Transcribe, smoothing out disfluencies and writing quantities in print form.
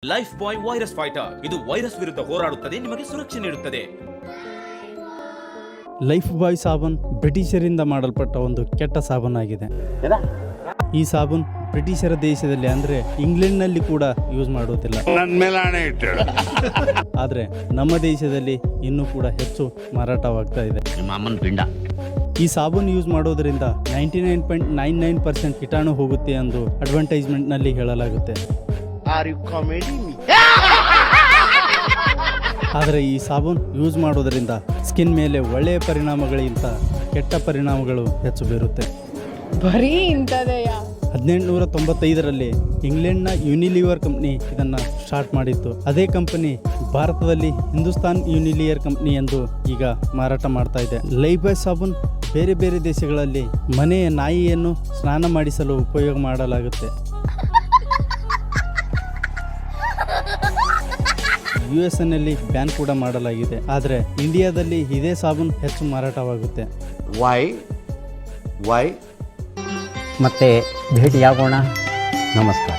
Lifebuoy virus fighter, ಇದು virus ವಿರುದ್ಧ ಹೋರಾಡುತ್ತದೆ, ನಿಮಗೆ ಸುರಕ್ಷೆ ನೀಡುತ್ತದೆ. ಲೈಫ್ಬಾಯ್ ಸಾಬೂನ್ ಬ್ರಿಟಿಷರಿಂದ ಮಾಡಲ್ಪಟ್ಟ ಒಂದು ಕೆಟ್ಟ ಸಾಬೂನಾಗಿದೆ. ಈ ಸಾಬೂನ್ ಬ್ರಿಟಿಷರ ದೇಶದಲ್ಲಿ ಅಂದ್ರೆ ಇಂಗ್ಲೆಂಡ್ನಲ್ಲಿ ಕೂಡ ಯೂಸ್ ಮಾಡುವುದಿಲ್ಲ. ಆದ್ರೆ ನಮ್ಮ ದೇಶದಲ್ಲಿ ಇನ್ನೂ ಕೂಡ ಹೆಚ್ಚು ಮಾರಾಟವಾಗ್ತಾ ಇದೆ. ಈ ಸಾಬೂನ್ ಯೂಸ್ ಮಾಡೋದ್ರಿಂದ 99.99% ಕೀಟಾಣು ಹೋಗುತ್ತೆ ಎಂದು ಅಡ್ವರ್ಟೈಸ್ಮೆಂಟ್ ನಲ್ಲಿ ಹೇಳಲಾಗುತ್ತೆ. ಆದರೆ ಈ ಸಾಬೂನ್ ಯೂಸ್ ಮಾಡೋದ್ರಿಂದ ಸ್ಕಿನ್ ಮೇಲೆ ಒಳ್ಳೆಯ ಪರಿಣಾಮಗಳಿಗಿಂತ ಕೆಟ್ಟ ಪರಿಣಾಮಗಳು ಹೆಚ್ಚು ಬೀರುತ್ತೆ. 1895ರಲ್ಲಿ ಇಂಗ್ಲೆಂಡ್ನ ಯೂನಿಲಿವರ್ ಕಂಪ್ನಿ ಇದನ್ನು ಸ್ಟಾರ್ಟ್ ಮಾಡಿತ್ತು. ಅದೇ ಕಂಪನಿ ಭಾರತದಲ್ಲಿ ಹಿಂದೂಸ್ತಾನ್ ಯೂನಿಲಿವರ್ ಕಂಪ್ನಿ ಎಂದು ಈಗ ಮಾರಾಟ ಮಾಡ್ತಾ ಇದೆ. ಲೈಫ್ಬಾಯ್ ಸಾಬೂನ್ ಬೇರೆ ಬೇರೆ ದೇಶಗಳಲ್ಲಿ ಮನೆಯ ನಾಯಿಯನ್ನು ಸ್ನಾನ ಮಾಡಿಸಲು ಉಪಯೋಗ ಮಾಡಲಾಗುತ್ತೆ. US ನಲ್ಲಿ ಬ್ಯಾನ್ ಕೂಡ ಮಾಡಲಾಗಿದೆ. ಆದರೆ ಇಂಡಿಯಾದಲ್ಲಿ ಇದೇ ಸಾಬೂನ್ ಹೆಚ್ಚು ಮಾರಾಟವಾಗುತ್ತೆ. ಮತ್ತೆ ಭೇಟಿಯಾಗೋಣ. ನಮಸ್ಕಾರ.